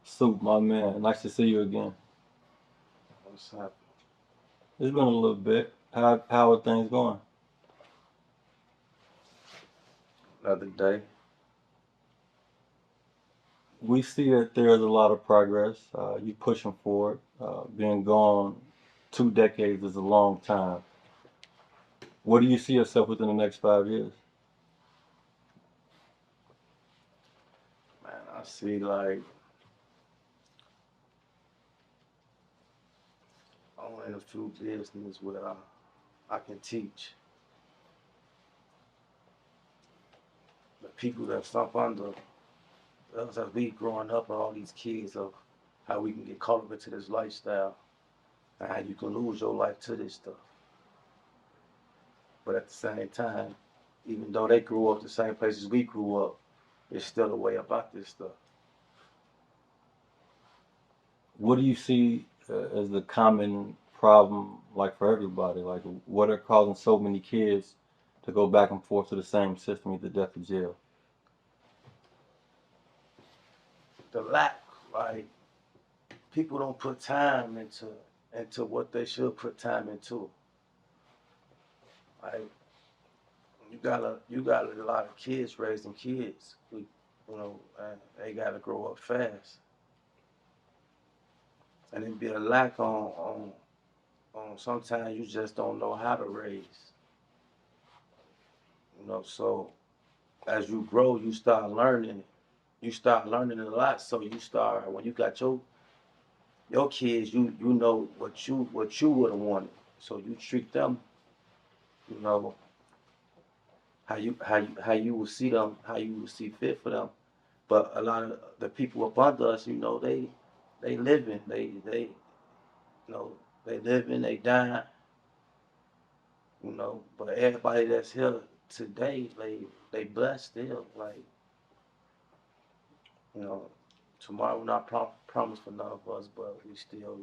Soup, my man. Nice to see you again. What's up? It's been a little bit. How are things going? Another day. We see that there is a lot of progress. You pushing forward. Being gone 2 decades is a long time. What do you see yourself within the next 5 years? Man, I see like owning a few business where I can teach the people that stop under us as we growing up and all these kids of how we can get caught up into this lifestyle and how you can lose your life to this stuff. But at the same time, even though they grew up the same places we grew up, there's still a way about this stuff. What do you see as the common problem, like for everybody? Like, what are causing so many kids to go back and forth to the same system, either death or jail? The lack, like people don't put time into what they should put time into. Like you got a lot of kids raising kids. And they gotta grow up fast, and it be a lack on. Sometimes you just don't know how to raise. So as you grow, you start learning. You start learning a lot. So you start when you got your kids, you know what you would have wanted. So you treat them, you know how you will see them, how you will see fit for them. But a lot of the people up under us, they living, you know they living, they dying, But everybody that's here today, they blessed still. Like you know, tomorrow not promised for none of us, but we still,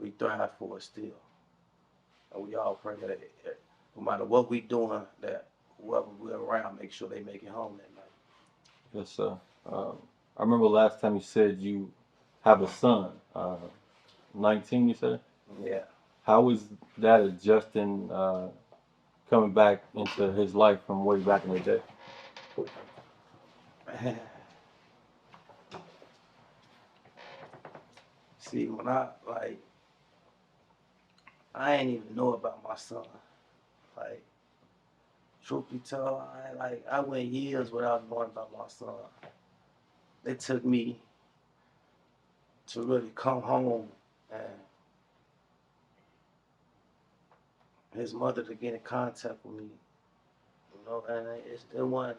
we thrive for it still, and we all pray that no matter what we doing, that whoever we're around, make sure they make it home that night. Yes, sir. I remember last time you said you have a son. 19, you said? Yeah. How is that adjusting, coming back into his life from way back in the day? See, when I ain't even know about my son. Like, truth be told, I went years without knowing about my son. It took me to really come home and his mother to get in contact with me, and it wasn't,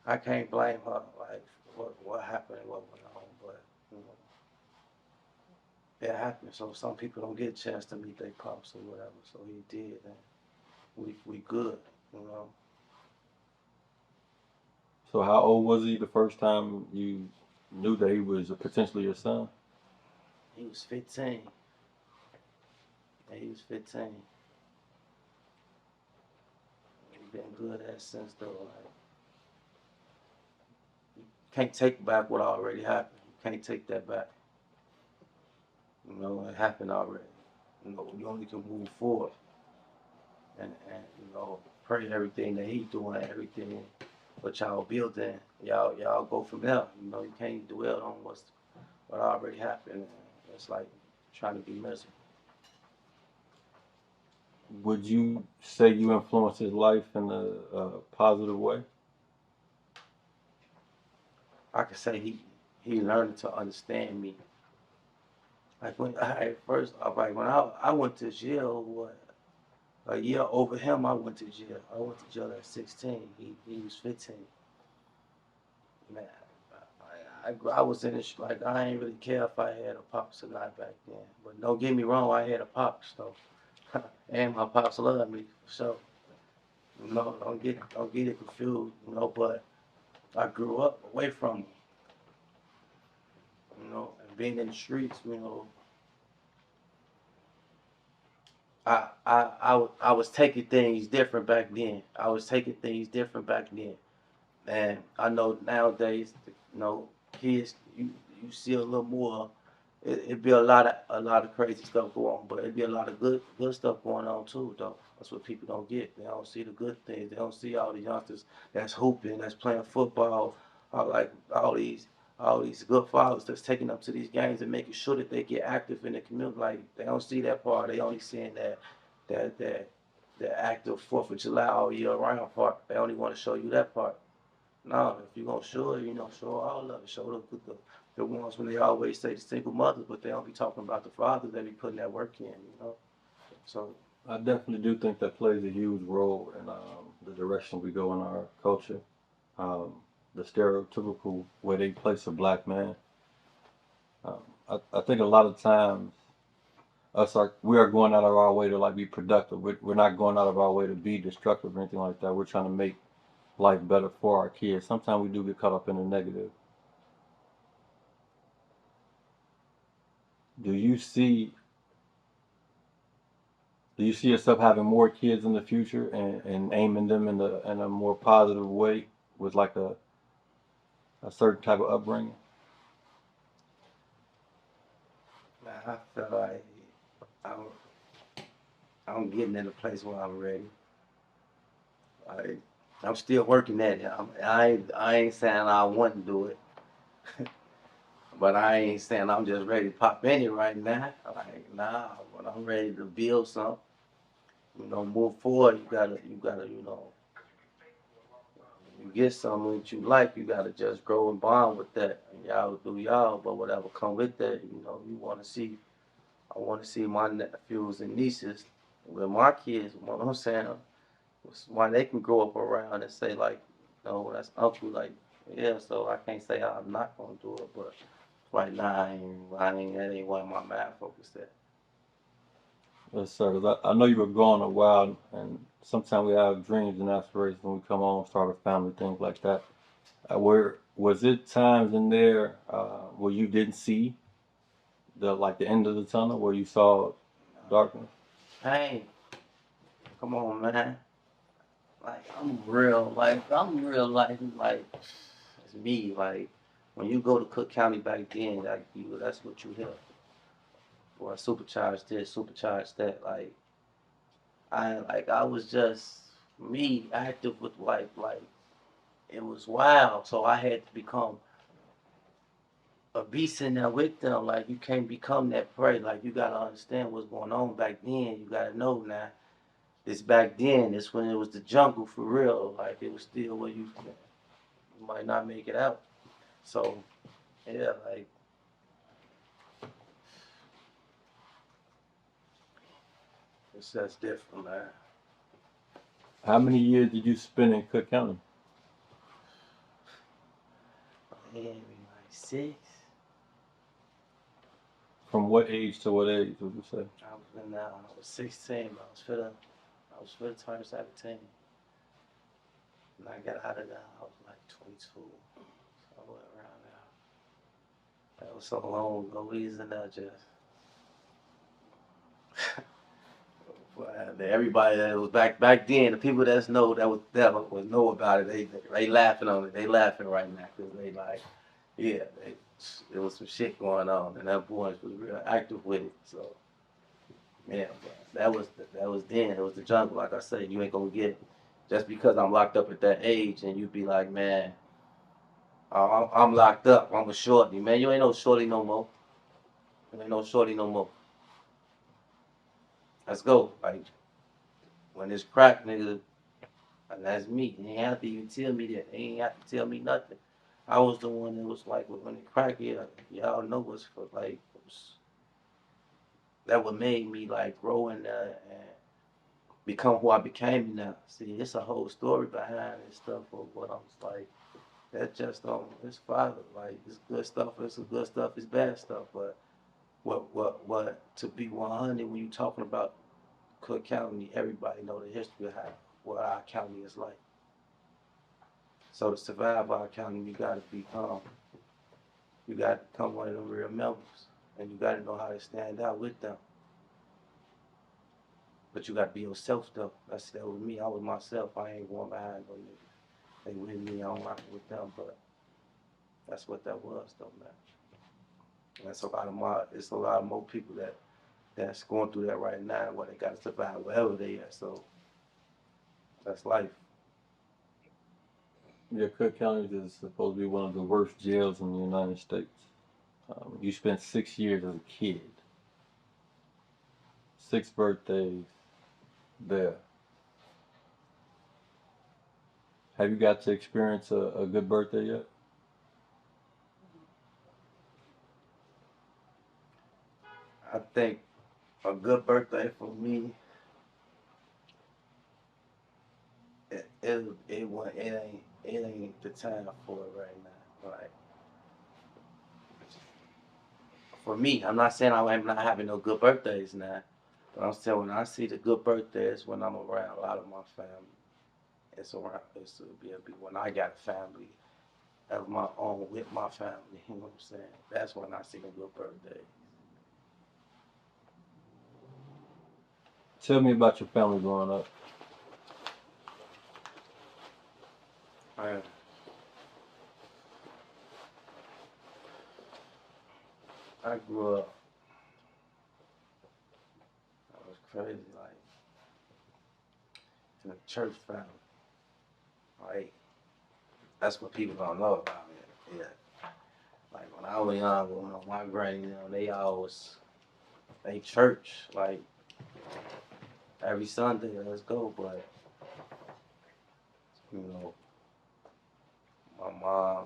I can't blame her, like, what happened and what went on, but, it happened. So some people don't get a chance to meet their pops or whatever, so he did, and we good, you know. So how old was he the first time you knew that he was potentially your son? He was 15. Yeah, he was 15. He been good ever since though. Like, you can't take back what already happened. You can't take that back. It happened already. You only can move forward and pray everything that he doing, everything what y'all building, y'all go from there. You can't dwell on what already happened. It's like trying to be miserable. Would you say you influenced his life in a positive way? I could say he learned to understand me. Like when I first, like when I went to jail, what a year over him, I went to jail. I went to jail at 16. He was 15. Man, I was in it like I ain't really care if I had a pops or not back then. But don't get me wrong, I had a pops though, and my pops loved me for sure. Don't get it confused. But I grew up away from him. And being in the streets. I was taking things different back then. And I know nowadays, kids, you see a little more. It'd be a lot of crazy stuff going on, but it'd be a lot of good stuff going on too, though. That's what people don't get. They don't see the good things. They don't see all the youngsters that's hooping, that's playing football, like all these good fathers that's taking them to these games and making sure that they get active in the community. Like they don't see that part. They only seeing that active Fourth of July all year round part. They only want to show you that part. No, if you're gonna show it, show all of it. Show the ones when they always say the single mothers, but they don't be talking about the fathers that be putting that work in. So I definitely do think that plays a huge role in the direction we go in our culture. Um, the stereotypical way they place a black man. Um, I think a lot of times we are going out of our way to like be productive. We're not going out of our way to be destructive or anything like that. We're trying to make life better for our kids. Sometimes we do get caught up in the negative. Do you see do you see yourself having more kids in the future and aiming them in a more positive way with like a certain type of upbringing? I feel like I'm I'm getting in a place where I'm ready. I I'm still working at it. I ain't saying I want to do it, but I ain't saying I'm just ready to pop in it right now. Like nah, but I'm ready to build something. Move forward. You gotta, you get something that you like. You gotta just grow and bond with that. And y'all do y'all, but whatever come with that, you want to see. I want to see my nephews and nieces with my kids. You know what I'm saying? Why they can grow up around and say like, no, that's uncle. Like, yeah. So I can't say I'm not gonna do it, but right now that ain't where my mind focused at. Yes, sir. 'Cause I know you were gone a while, and sometimes we have dreams and aspirations when we come home, start a family, things like that. Where was it times in there where you didn't see the end of the tunnel, where you saw darkness? Hey, come on, man. Like I'm real life. Like it's me. Like when you go to Cook County back then, like that's what you hear. Boy, Supa Charge this, Supa Charge that. I was just me active with like it was wild. So I had to become a beast in there with them. Like you can't become that prey. Like you gotta understand what's going on back then. You gotta know now. This back then. It's when it was the jungle for real. Like it was still where you might not make it out. So yeah, like it's just different, man. How many years did you spend in Cook County? Maybe like six. From what age to what age would you say? I was in that when I was 16. I was for the turn 17. And I got out of that. I was like 22. Somewhere around there. That was so long ago. We was in there just. Well, everybody that was back then, the people that was know about it. They laughing on it. They laughing right now because they like, yeah, there was some shit going on, and that boys was real active with it. So yeah, but that was then. It was the jungle. Like I said, you ain't gonna get it just because I'm locked up at that age, and you be like, man, I'm locked up. I'm a shorty, man. You ain't no shorty no more. You ain't no shorty no more. Let's go. Like when it's crack, nigga. And that's me. They ain't have to even tell me that. They ain't have to tell me nothing. I was the one that was like, when it crack here, y'all know what's for like, that what made me like grow in there and become who I became now. See, it's a whole story behind this stuff of what I'm like. That just it's father. Like, it's good stuff, it's some good stuff, it's bad stuff. But what, to be 100 when you talking about Cook County, everybody know the history of what our county is like. So to survive our county, you gotta become one of them real members, and you gotta know how to stand out with them. But you gotta be yourself though. That was me. I was myself. I ain't going behind no niggas. They with me. I don't rock with them, but That's what that was, though, man. And it's a lot of more people that's going through that right now, where they got to survive wherever they at. So that's life. Yeah, Cook County is supposed to be one of the worst jails in the United States. You spent 6 years as a kid, 6 birthdays there. Have you got to experience a good birthday yet? I think a good birthday for me, it ain't the time for it right now. Like for me, I'm not saying I'm not having no good birthdays now, but I'm saying when I see the good birthdays when I'm around a lot of my family. It'll be when I got a family of my own with my family. You know what I'm saying? That's when I see a good birthday. Tell me about your family growing up. I I grew up. I was crazy, like in a church family. Like that's what people don't know about me. Yeah. Like when I was young, my granny, they always they church like every Sunday. Let's go, but you know, my mom,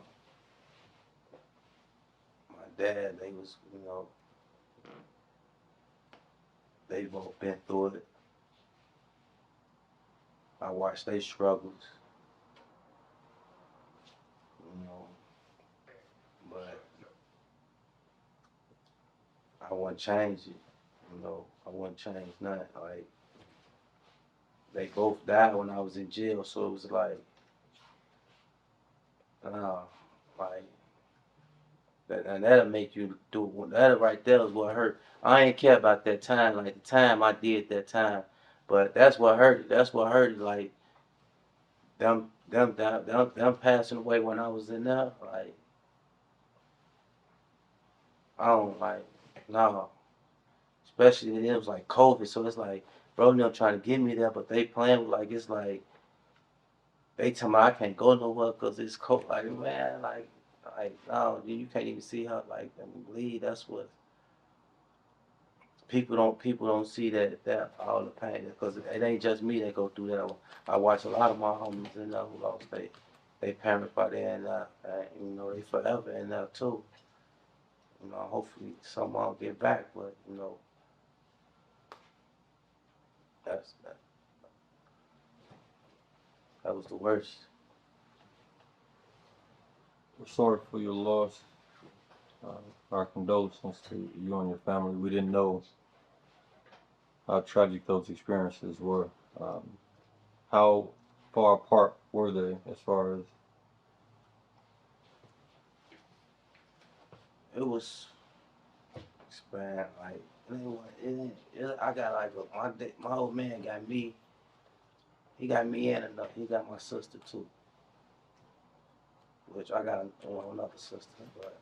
my dad, they was they both been through it. I watched their struggles, you know, but I wouldn't change it. I wouldn't change nothing. Like they both died when I was in jail, so it was uh, like that, and that'll make you do that right there is what hurt. I ain't care about that time, like the time I did that time, but that's what hurt. That's what hurt. Like them passing away when I was in there. Like I don't like no. Especially it was like COVID, so it's like bro, them trying to get me there, but they playing with like it's like they tell me I can't go nowhere because it's cold. Like man, like no, you can't even see her like them bleed. That's what people don't see that all the pain because it ain't just me that go through that. I watch a lot of my homies in there who lost they parents by there and they forever in there too. Hopefully someone will get back, but that that was the worst. We're sorry for your loss. Our condolences to you and your family. We didn't know how tragic those experiences were. Um, how far apart were they as far as It was man like I got like my old man got me. He got me and another. He got my sister too, which I got another sister, but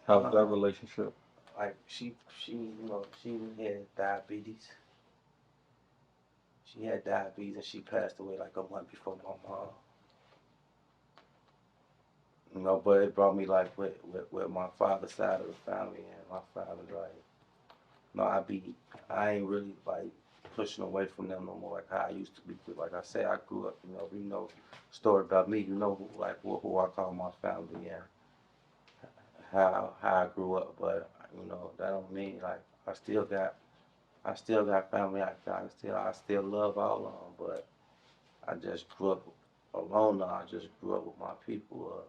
how's that uh, relationship? like she had diabetes. She had diabetes and she passed away like a month before my mom. But it brought me like with my father's side of the family and my father like I ain't really like pushing away from them no more like how I used to be. 'Cause like I said, I grew up, you know story about me, who I call my family and how I grew up. But that don't mean like I still got family. I still love all of them, but I just grew up alone now. I just grew up with my people.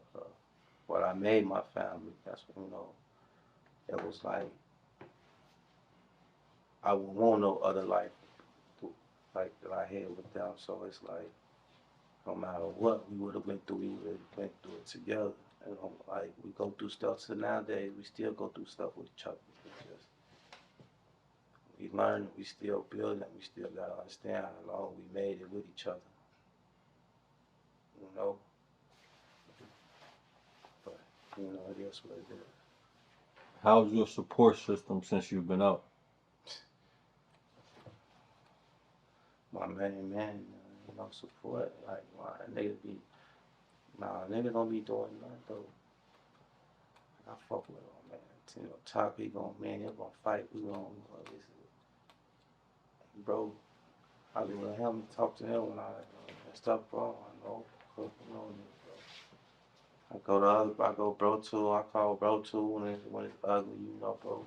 What I made my family. That's it was like I would want no other life like that I had with them. So it's like no matter what we would have went through, we would have went through it together. Like we go through stuff. So nowadays we still go through stuff with each other. We learn, we still building, we still gotta understand how long we made it with each other. You know, You know, it is what it is. How's your support system since you've been out? My main man, you know, support. Like, my niggas be, nah, niggas don't be doing nothing though. I fuck with him, man. You know, top, he gonna, man, he gonna fight. We gonna, bro, I be with him, talk to him when I, that stuff, bro. I know, you know, I go bro two, I call bro two when it's ugly, you know, bro.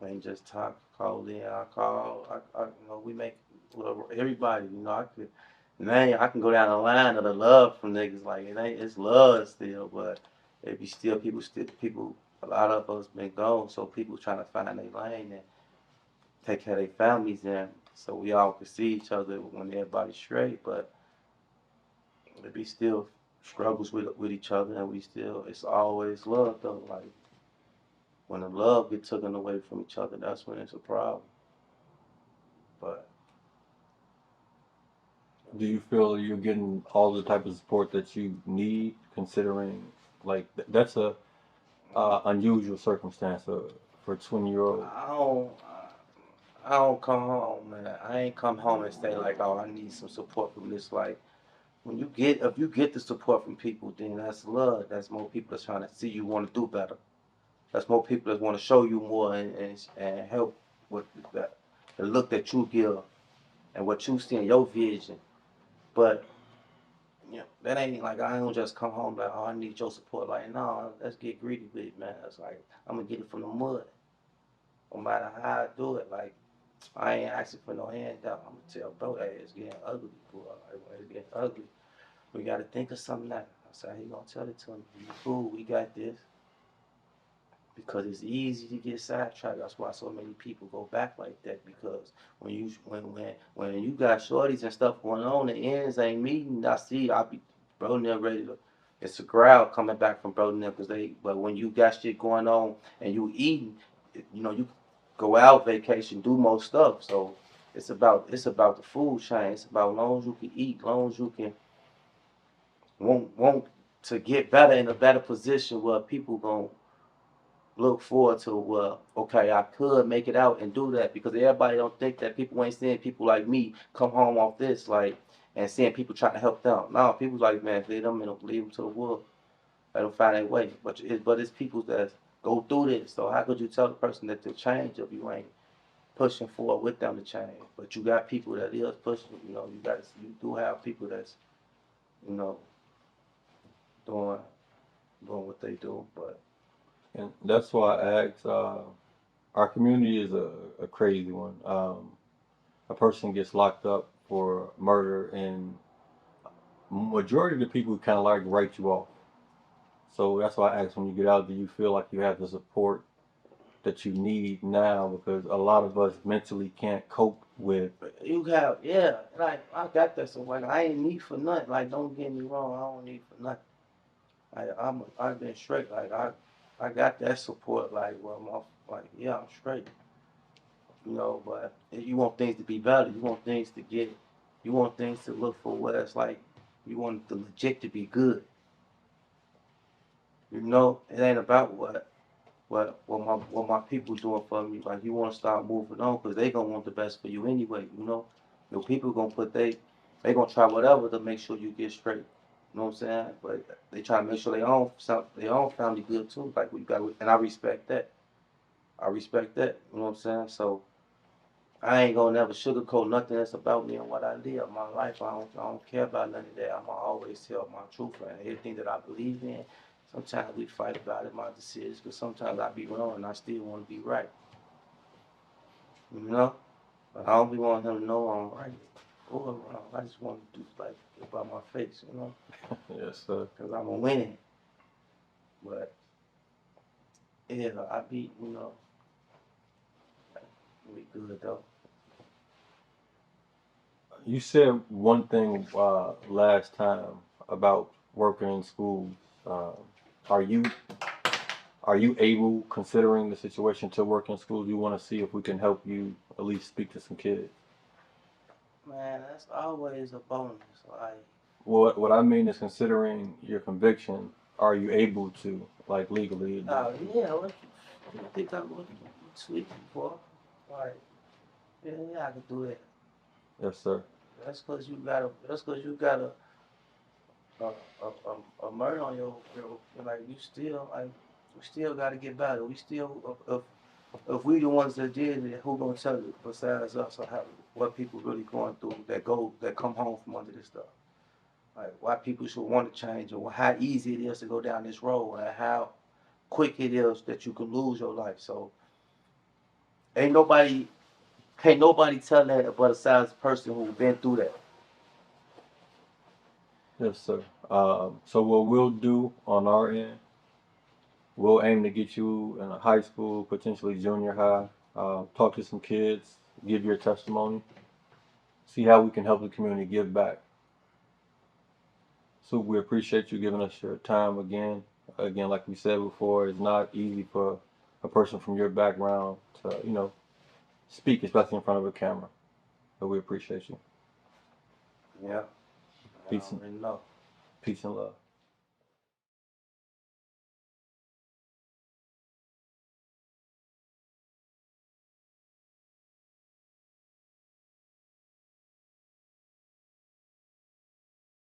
I ain't just talk, call in, I call, you know, we make little, everybody, you know, man, I can go down the line of the love from niggas, like, it's love still, but it be people, a lot of us been gone, so people trying to find their lane and take care of their families, and so we all can see each other when everybody's straight, but it be still struggles with each other, and it's always love, though, like, when the love get taken away from each other, that's when it's a problem. But Do you feel you're getting all the type of support that you need, considering like that's a unusual circumstance for a 20-year-old? I don't come home, man. I ain't come home and say like, oh, I need some support from this. Like, if you get the support from people, then that's love. That's more people that's trying to see you want to do better. That's more people that want to show you more and help with the look that you give and what you see in your vision. But yeah, that ain't like I don't just come home like, oh, I need your support. Like, no, let's get greedy with it, man. It's like I'm gonna get it from the mud, no matter how I do it. Like I ain't asking for no handout. I'm gonna tell bro, hey, it's getting ugly, boy. It's getting ugly. We gotta think of something that. I said, he gonna tell it to me. You cool? We got this. Because it's easy to get sidetracked. That's why so many people go back like that. Because when you got shorties and stuff going on, the ends ain't meeting. I be bro never ready to. It's a crowd coming back from bro never because they. But when you got shit going on and you eating, you know you go out vacation, do more stuff. So it's about the food chain. It's about long as you can eat, long as you can want to get better in a better position where people gon' look forward to, well, okay, I could make it out and do that because everybody don't think that people ain't seeing people like me come home off this, like, and seeing people trying to help them. No, people like, man, leave them to the world, let them find their way. But it's people that go through this. So how could you tell the person that they'll change if you ain't pushing forward with them to change? But you got people that is pushing. You do have people that's, you know, doing what they do, but. And that's why I asked. Our community is a crazy one. A person gets locked up for murder, and majority of the people kind of like write you off. So that's why I asked, when you get out, do you feel like you have the support that you need now? Because a lot of us mentally can't cope with. You have, yeah, like I got that. So like I ain't need for nothing. Like don't get me wrong, I don't need for nothing. I've been straight. Like I got that support. Like well, yeah, I'm straight. But you want things to be better. You want things to get. You want things to look for what it's like. You want the legit to be good. It ain't about what my people doing for me. Like you want to start moving on because they gonna want the best for you anyway. Your people gonna they gonna try whatever to make sure you get straight. You know what I'm saying? But they try to make sure their own family good too. Like we got, and I respect that. I respect that. You know what I'm saying? So I ain't gonna never sugarcoat nothing that's about me and what I live. My life, I don't care about none of that. I'ma always tell my truth and everything that I believe in. Sometimes we fight about it, my decisions, because sometimes I be wrong and I still want to be right. You know? But I don't be wanting him to know I'm right or wrong. I just want to do like about my face. Yes, sir. Because I'm a winning. But yeah, I be, we good though. You said one thing last time about working in schools. Uh, are you able, considering the situation, to work in schools? You want to see if we can help you at least speak to some kids. Man, that's always a bonus. Like, What I mean is, considering your conviction, are you able to, like, legally? Yeah, what you think I'm sweet for? Like, yeah, I can do that. Yes, sir. That's cause you got a murder on your like you still like we still gotta get better. We still if we the ones that did it, who gonna tell it besides us or how what people really going through that come home from under this stuff? Like why people should want to change or how easy it is to go down this road and how quick it is that you can lose your life. So ain't nobody can't nobody tell that but besides the person who's been through that. Yes, sir. So what we'll do on our end, we'll aim to get you in a high school, potentially junior high. Talk to some kids, give your testimony, see how we can help the community give back. So we appreciate you giving us your time again. Again, like we said before, it's not easy for a person from your background to, speak, especially in front of a camera. But we appreciate you. Yeah, I Peace and already know. peace and love.